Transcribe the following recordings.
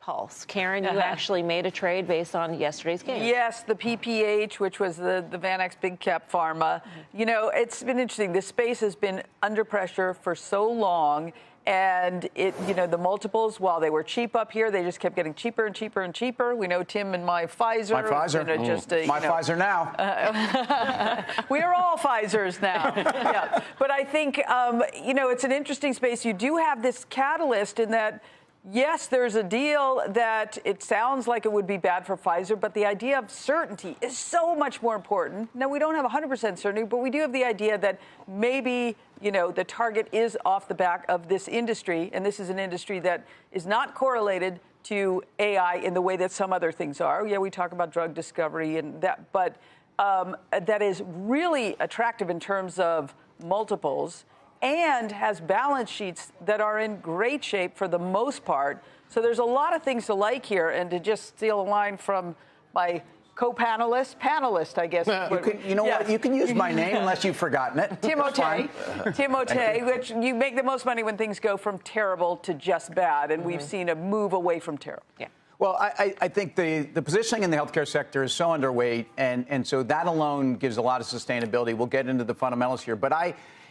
Pulse. Karen, you actually made a trade based on yesterday's game. Yes, the PPH, which was the VanEck big cap pharma. You know, it's been interesting. This space has been under pressure for so long. And the multiples, while they were cheap up here, they just kept getting cheaper and cheaper and cheaper. We know Tim and my Pfizer. My Pfizer. Pfizer now. We are all Pfizers now. Yeah. But I think, it's an interesting space. You do have this catalyst in that, yes, there's a deal that it sounds like it would be bad for Pfizer, but the idea of certainty is so much more important. Now, we don't have 100% certainty, but we do have the idea that maybe, the target is off the back of this industry, and this is an industry that is not correlated to AI in the way that some other things are. Yeah, we talk about drug discovery and that, but that is really attractive in terms of multiples and has balance sheets that are in great shape for the most part. So there's a lot of things to like here. And to just steal a line from my panelist, I guess. What? You can use my name unless you've forgotten it. Timothée, which you make the most money when things go from terrible to just bad. And we've seen a move away from terrible. Yeah. Well, I think the positioning in the healthcare sector is so underweight, and so that alone gives a lot of sustainability. We'll get into the fundamentals here. But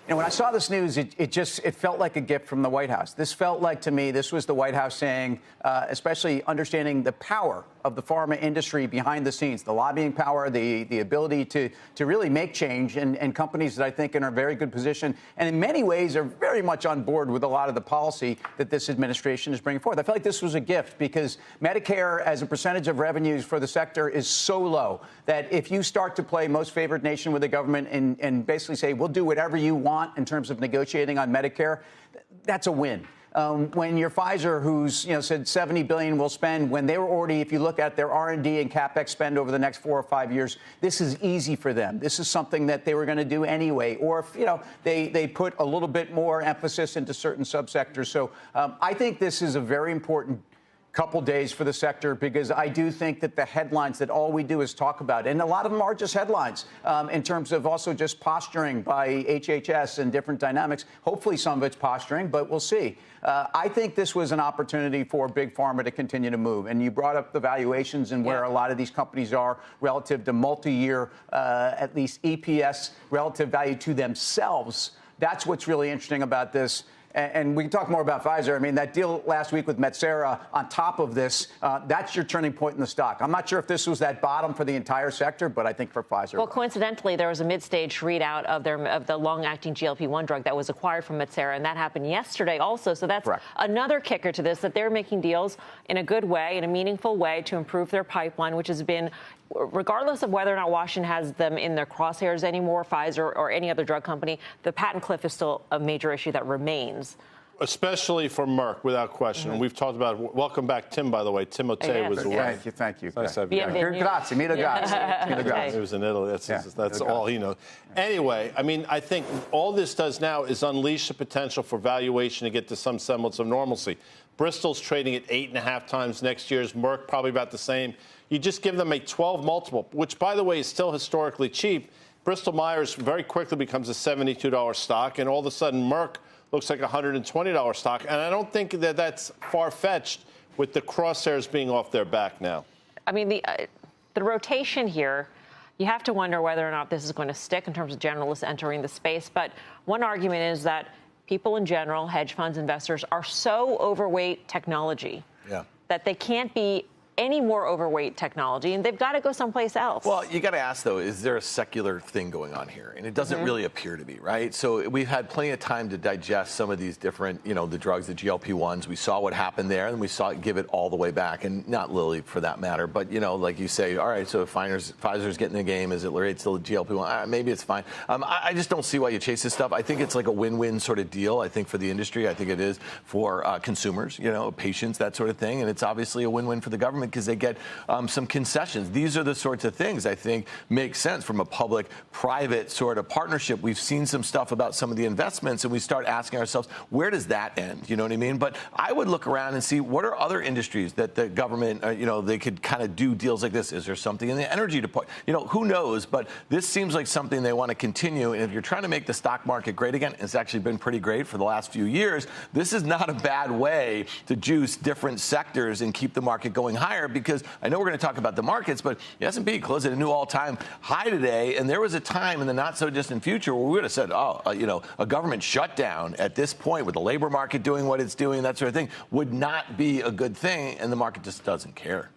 when I saw this news, it felt like a gift from the White House. This felt like, to me, this was the White House saying, especially understanding the power of the pharma industry behind the scenes, the lobbying power, the ability to really make change, and companies that I think are in a very good position, and in many ways are very much on board with a lot of the policy that this administration is bringing forth. I felt like this was a gift because Medicare, as a percentage of revenues for the sector, is so low that if you start to play most favored nation with the government and basically say, we'll do whatever you want in terms of negotiating on Medicare, that's a win. When you're Pfizer, who's said $70 billion will spend, when they were already, if you look at their R&D and capex spend over the next 4 or 5 years, this is easy for them. This is something that they were going to do anyway. Or if they put a little bit more emphasis into certain subsectors. So I think this is a very important couple days for the sector, because I do think that the headlines that all we do is talk about, and a lot of them are just headlines in terms of also just posturing by HHS and different dynamics. Hopefully some of it's posturing, but we'll see. I think this was an opportunity for Big Pharma to continue to move. And you brought up the valuations and where a lot of these companies are relative to multi-year, at least EPS, relative value to themselves. That's what's really interesting about this. And we can talk more about Pfizer. I mean, that deal last week with Metsera on top of this, that's your turning point in the stock. I'm not sure if this was that bottom for the entire sector, but I think for Pfizer. Well, coincidentally, there was a mid-stage readout of the long-acting GLP-1 drug that was acquired from Metsera, and that happened yesterday also. So that's another kicker to this, that they're making deals in a good way, in a meaningful way to improve their pipeline, which has been, regardless of whether or not Washington has them in their crosshairs anymore, Pfizer or any other drug company, the patent cliff is still a major issue that remains. Especially for Merck, without question. And we've talked about it. Welcome back, Tim, by the way. Timothée was the word. Thank you. Nice to have you back. Grazie, mille grazie. He was in Italy. That's all he knows. Anyway, I mean, I think all this does now is unleash the potential for valuation to get to some semblance of normalcy. Bristol's trading at 8.5 times next year's. Merck probably about the same. You just give them a 12 multiple, which, by the way, is still historically cheap. Bristol Myers very quickly becomes a $72 stock, and all of a sudden Merck looks like a $120 stock. And I don't think that that's far-fetched with the crosshairs being off their back now. I mean, the rotation here, you have to wonder whether or not this is going to stick in terms of generalists entering the space. But one argument is that people in general, hedge funds, investors, are so overweight technology that they can't be any more overweight technology, and they've got to go someplace else. Well, you got to ask, though, is there a secular thing going on here? And it doesn't really appear to be, right? So we've had plenty of time to digest some of these different, the drugs, the GLP-1s. We saw what happened there, and we saw it give it all the way back, and not Lilly for that matter. But, like you say, all right, so if Pfizer's getting the game, is it related to the GLP-1? Maybe it's fine. I just don't see why you chase this stuff. I think it's like a win-win sort of deal, I think, for the industry. I think it is for consumers, patients, that sort of thing. And it's obviously a win-win for the government, government because they get some concessions. These are the sorts of things I think make sense from a public-private sort of partnership. We've seen some stuff about some of the investments, and we start asking ourselves, where does that end? You know what I mean? But I would look around and see what are other industries that the government, they could kind of do deals like this. Is there something in the energy department? Who knows? But this seems like something they want to continue. And if you're trying to make the stock market great again, it's actually been pretty great for the last few years. This is not a bad way to juice different sectors and keep the market going higher, because I know we're going to talk about the markets, but the S&P closed at a new all-time high today. And there was a time in the not so distant future where we would have said, a government shutdown at this point with the labor market doing what it's doing, that sort of thing, would not be a good thing. And the market just doesn't care.